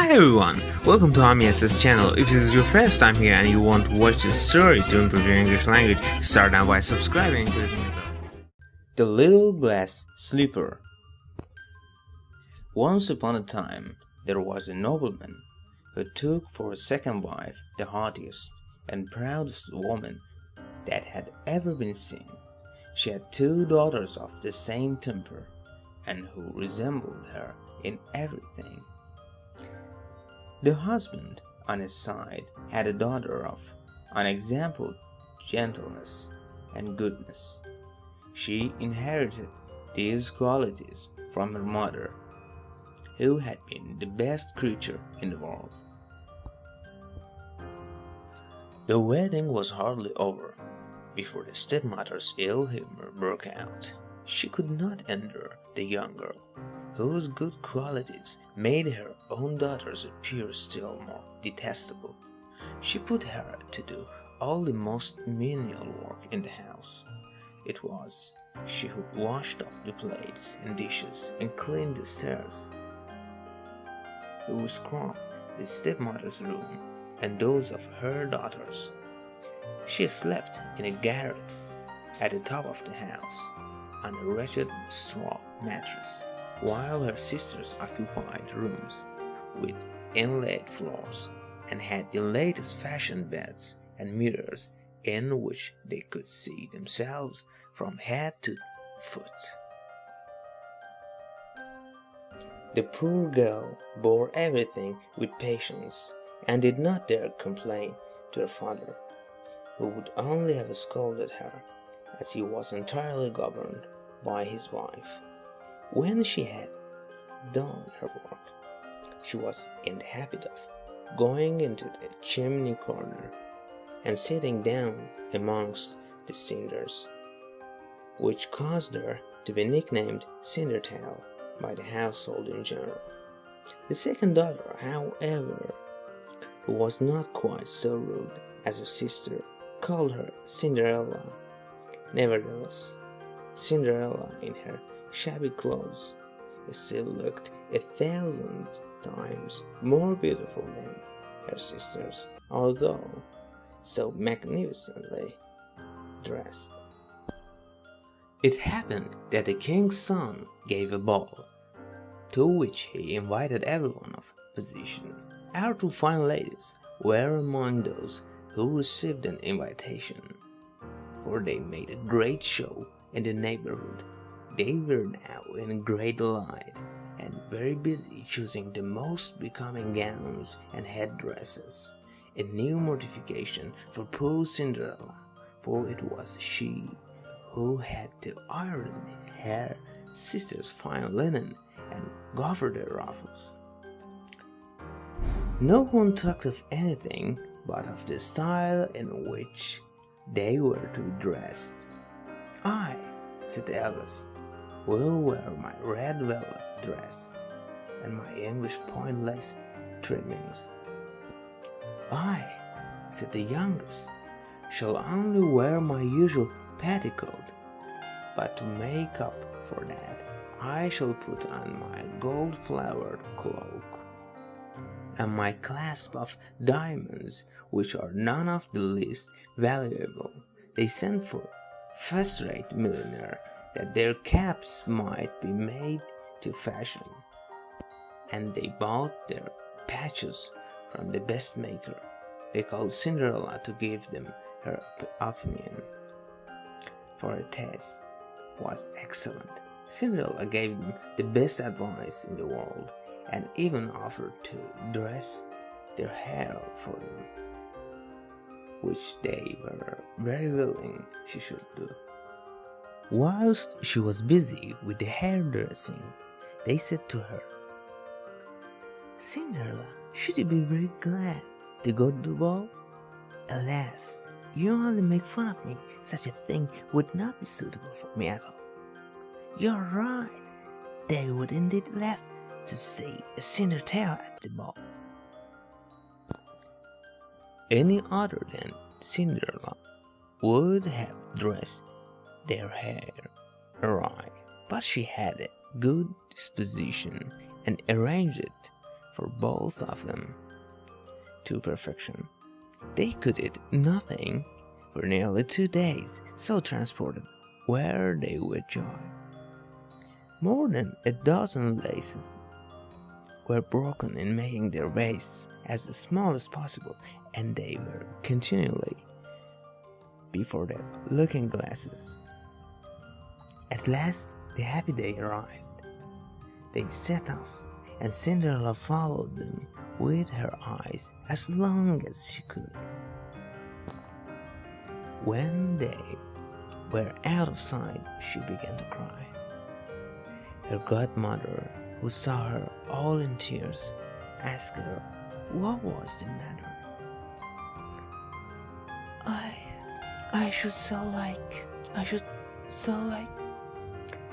Hi everyone, welcome to HamiSs channel. If this is your first time here and you want to watch this story to improve your English language, start now by subscribing to the bell. The Little Glass Slipper. Once upon a time, there was a nobleman who took for a second wife the haughtiest and proudest woman that had ever been seen. She had 2 daughters of the same temper, and who resembled her in everything. The husband, on his side, had a daughter of unexampled gentleness and goodness. She inherited these qualities from her mother, who had been the best creature in the world. The wedding was hardly over before the stepmother's ill humor broke out. She could not endure the young girl, whose good qualities made her own daughters appear still more detestable. She put her to do all the most menial work in the house. It was she who washed up the plates and dishes and cleaned the stairs, who scrubbed the stepmother's room and those of her daughters. She slept in a garret at the top of the house on a wretched straw mattress, while her sisters occupied rooms with inlaid floors and had the latest fashioned beds and mirrors in which they could see themselves from head to foot. The poor girl bore everything with patience and did not dare complain to her father, who would only have scolded her, as he was entirely governed by his wife. When she had done her work, she was in the habit of going into the chimney corner and sitting down amongst the cinders, which caused her to be nicknamed Cinderella by the household in general. The second daughter, however, who was not quite so rude as her sister, called her Cinderella. Nevertheless, Cinderella, in her shabby clothes, still looked 1,000 times more beautiful than her sisters, although so magnificently dressed. It happened that the king's son gave a ball, to which he invited everyone of position. Our 2 fine ladies were among those who received an invitation, for they made a great show in the neighborhood. They were now in great delight and very busy choosing the most becoming gowns and headdresses, a new mortification for poor Cinderella, for it was she who had to iron her sister's fine linen and cover their ruffles. No one talked of anything but of the style in which they were to be dressed. "I," said the eldest, "will wear my red velvet dress and my English point lace trimmings." "I," said the youngest, "shall only wear my usual petticoat, but to make up for that I shall put on my gold-flowered cloak and my clasp of diamonds, which are none of the least valuable." They sent for first-rate milliner that their caps might be made to fashion, and they bought their patches from the best maker. They called Cinderella to give them her opinion, for her taste was excellent. Cinderella gave them the best advice in the world, and even offered to dress their hair for them, which they were very willing she should do. Whilst she was busy with the hairdressing, they said to her, "Cinderella, should you be very glad to go to the ball? Alas, you only make fun of me. Such a thing would not be suitable for me at all." "You're right. They would indeed laugh to see a Cinderella at the ball." Any other than Cinderella would have dressed their hair awry, but she had a good disposition and arranged it for both of them to perfection. They could eat nothing for nearly 2 days, so transported were they with joy. More than a dozen laces were broken in making their waists as small as possible, and they were continually before their looking glasses. At last, the happy day arrived. They set off, and Cinderella followed them with her eyes as long as she could. When they were out of sight, she began to cry. Her godmother, who saw her all in tears, asked her what was the matter. I should so like,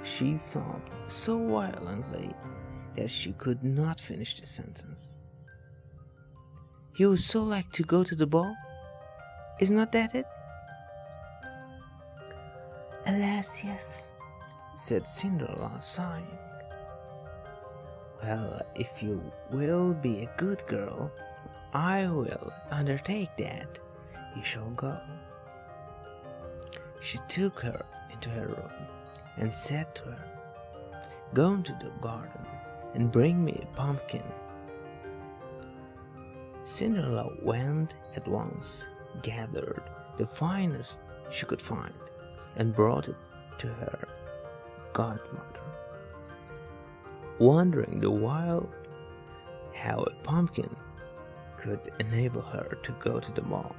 she sobbed so violently that she could not finish the sentence. You would so like to go to the ball? Is not that it? Alas, yes, said Cinderella, sighing. Well, if you will be a good girl, I will undertake that. You shall go. She took her into her room and said to her, Go into the garden and bring me a pumpkin. Cinderella went at once, gathered the finest she could find, and brought it to her godmother, wondering the while how a pumpkin could enable her to go to the ball.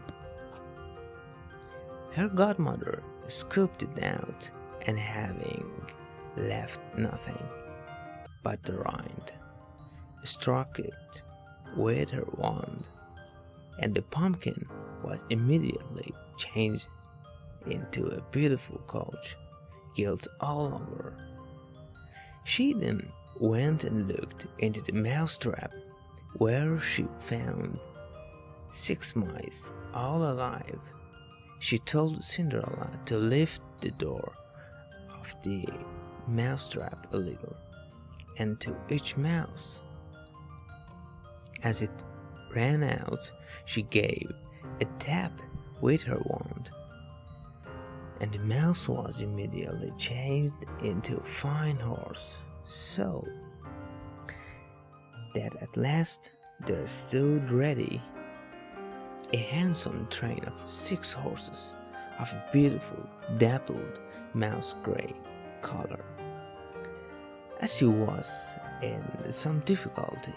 Her godmother scooped it out, and having left nothing but the rind, struck it with her wand, and the pumpkin was immediately changed into a beautiful coach, gilt all over. She then went and looked into the mousetrap, where she found 6 mice, all alive. She told Cinderella to lift the door of the mousetrap a little, and to each mouse, as it ran out, she gave a tap with her wand, and the mouse was immediately changed into a fine horse, so that at last there stood ready a handsome train of 6 horses of a beautiful dappled mouse grey color. As she was in some difficulty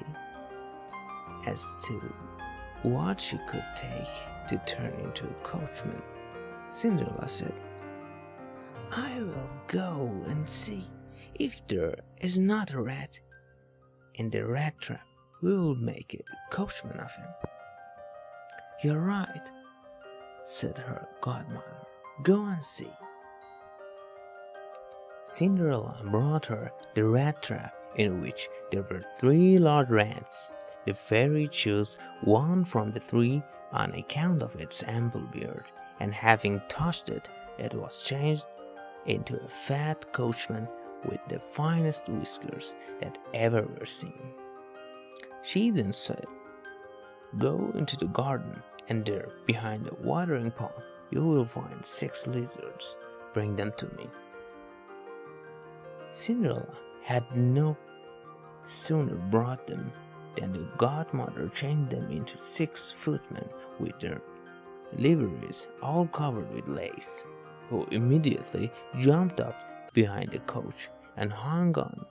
as to what she could take to turn into a coachman, Cinderella said, I will go and see if there is not a rat in the rat trap. We will make a coachman of him. You're right, said her godmother. Go and see. Cinderella brought her the rat trap, in which there were 3 large rats. The fairy chose one from the 3 on account of its ample beard, and having touched it, it was changed into a fat coachman with the finest whiskers that ever were seen. She then said, Go into the garden, and there, behind the watering pot, you will find 6 lizards. Bring them to me. Cinderella had no sooner brought them than the godmother changed them into 6 footmen with their liveries all covered with lace, who immediately jumped up behind the coach and hung on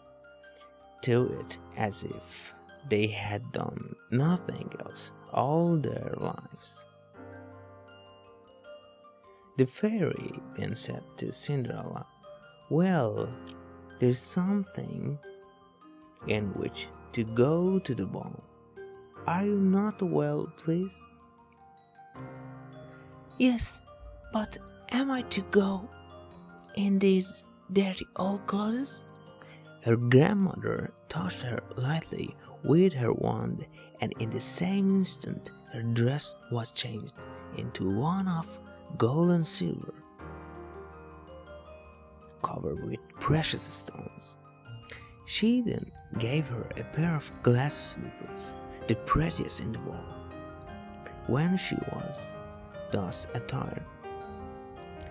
to it as if they had done nothing else all their lives. The fairy then said to Cinderella, Well, there's something in which to go to the ball. Are you not well pleased? Yes, but am I to go in these dirty old clothes? Her grandmother touched her lightly with her wand, and in the same instant her dress was changed into one of gold and silver, covered with precious stones. She then gave her a pair of glass slippers, the prettiest in the world. When she was thus attired,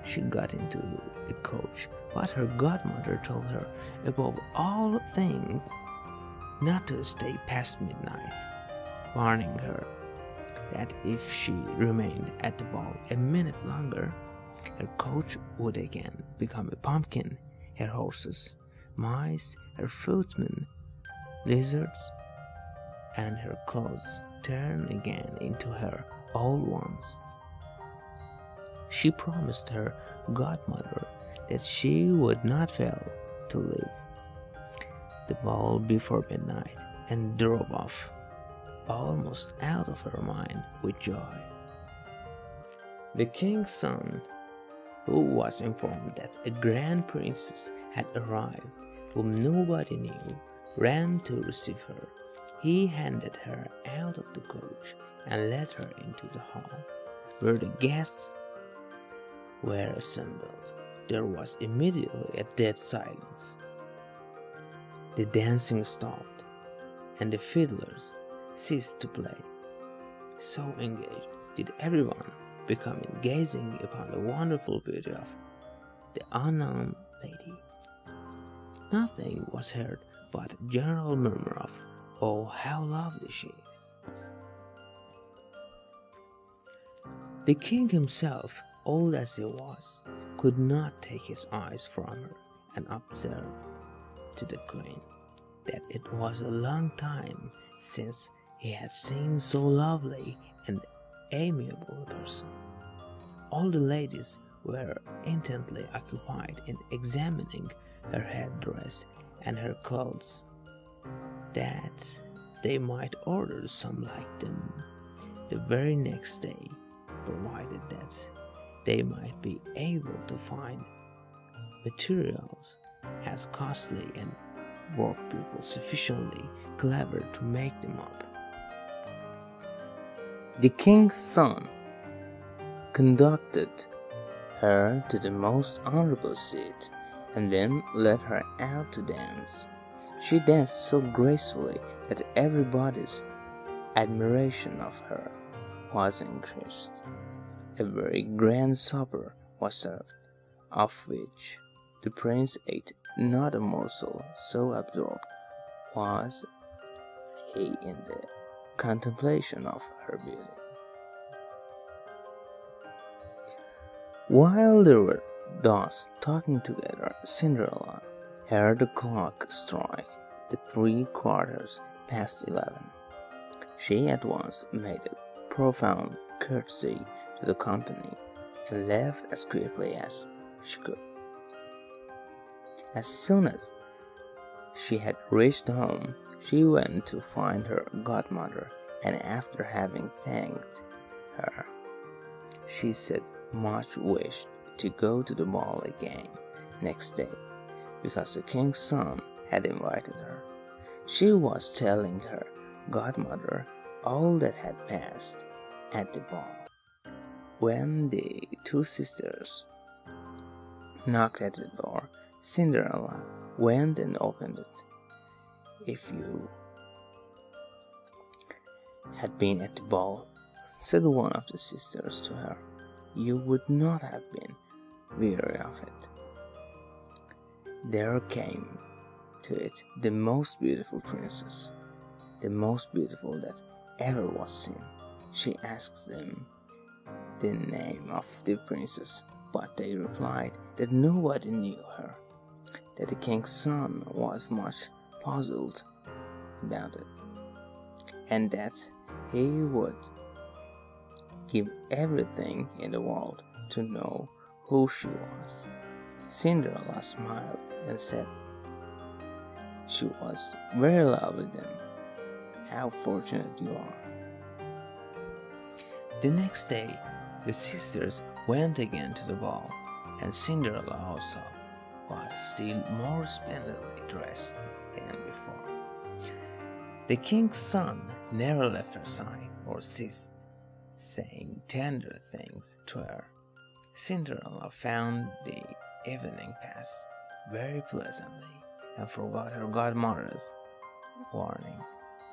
she got into the coach, but her godmother told her, above all things, not to stay past midnight, warning her that if she remained at the ball a minute longer, her coach would again become a pumpkin, her horses, mice, her footmen, lizards, and her clothes turn again into her old ones. She promised her godmother that she would not fail to leave the ball before midnight, and drove off, almost out of her mind with joy. The king's son, who was informed that a grand princess had arrived whom nobody knew, ran to receive her. He handed her out of the coach and led her into the hall, where the guests were assembled. There was immediately a dead silence. The dancing stopped, and the fiddlers ceased to play. So engaged did everyone become in gazing upon the wonderful beauty of the unknown lady. Nothing was heard but a general murmur of, "Oh, how lovely she is!" The king himself, old as he was, could not take his eyes from her, and observed to the queen that it was a long time since he had seen so lovely and amiable a person. All the ladies were intently occupied in examining her headdress and her clothes, that they might order some like them the very next day, provided that they might be able to find materials as costly and work people sufficiently clever to make them up. The king's son conducted her to the most honorable seat and then led her out to dance. She danced so gracefully that everybody's admiration of her was increased. A very grand supper was served, of which the prince ate not a morsel, so absorbed was he in the contemplation of her beauty. While they were thus talking together, Cinderella heard the clock strike the 11:15. She at once made a profound courtesy to the company and left as quickly as she could. As soon as she had reached home, she went to find her godmother, and after having thanked her, she said much wished to go to the ball again next day, because the king's son had invited her. She was telling her godmother all that had passed at the ball, when the two sisters knocked at the door. Cinderella went and opened it. "If you had been at the ball," said one of the sisters to her, "you would not have been weary of it." There came to it the most beautiful princess, the most beautiful that ever was seen. She asked them the name of the princess, but they replied that nobody knew her, that the king's son was much puzzled about it, and that he would give everything in the world to know who she was. Cinderella smiled and said she was very lovely then. How fortunate you are. The next day, the sisters went again to the ball, and Cinderella also was still more splendidly dressed than before. The king's son never left her side or ceased saying tender things to her. Cinderella found the evening pass very pleasantly, and forgot her godmother's warning,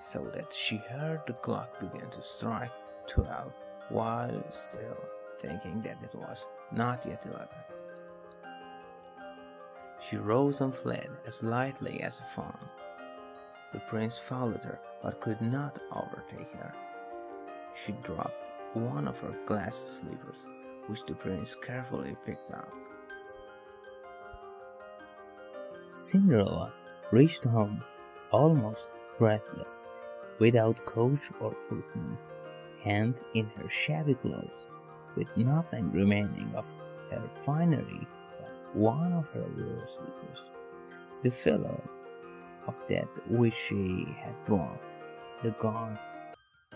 so that she heard the clock begin to strike 12 while still thinking that it was not yet 11. She rose and fled as lightly as a fawn. The prince followed her, but could not overtake her. She dropped one of her glass slippers, which the prince carefully picked up. Cinderella reached home almost breathless, without coach or footman, and in her shabby clothes, with nothing remaining of her finery but one of her little slippers. The fellow of that which she had brought, the guards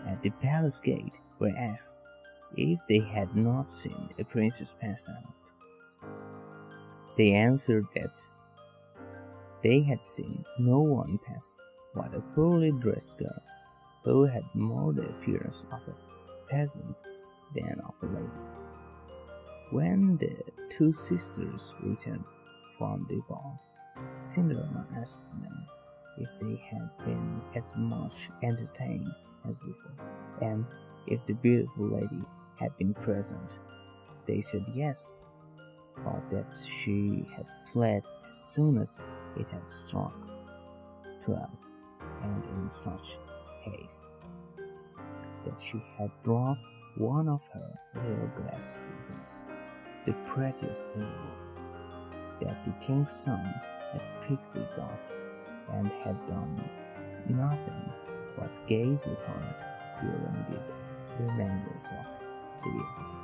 at the palace gate were asked if they had not seen a princess pass out. They answered that they had seen no one pass but a poorly dressed girl, who had more the appearance of a peasant than of a lady. When the two sisters returned from the ball, Cinderella asked them if they had been as much entertained as before, and if the beautiful lady had been present. They said yes, but that she had fled as soon as it had struck 12, and in such haste that she had dropped one of her little glass slippers, the prettiest in the world, that the king's son had picked it up and had done nothing but gaze upon it during the remainders of the evening,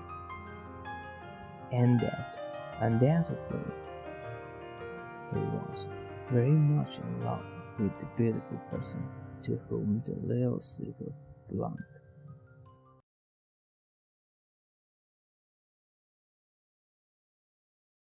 and that undoubtedly he was very much in love with the beautiful person to whom the little slipper belonged.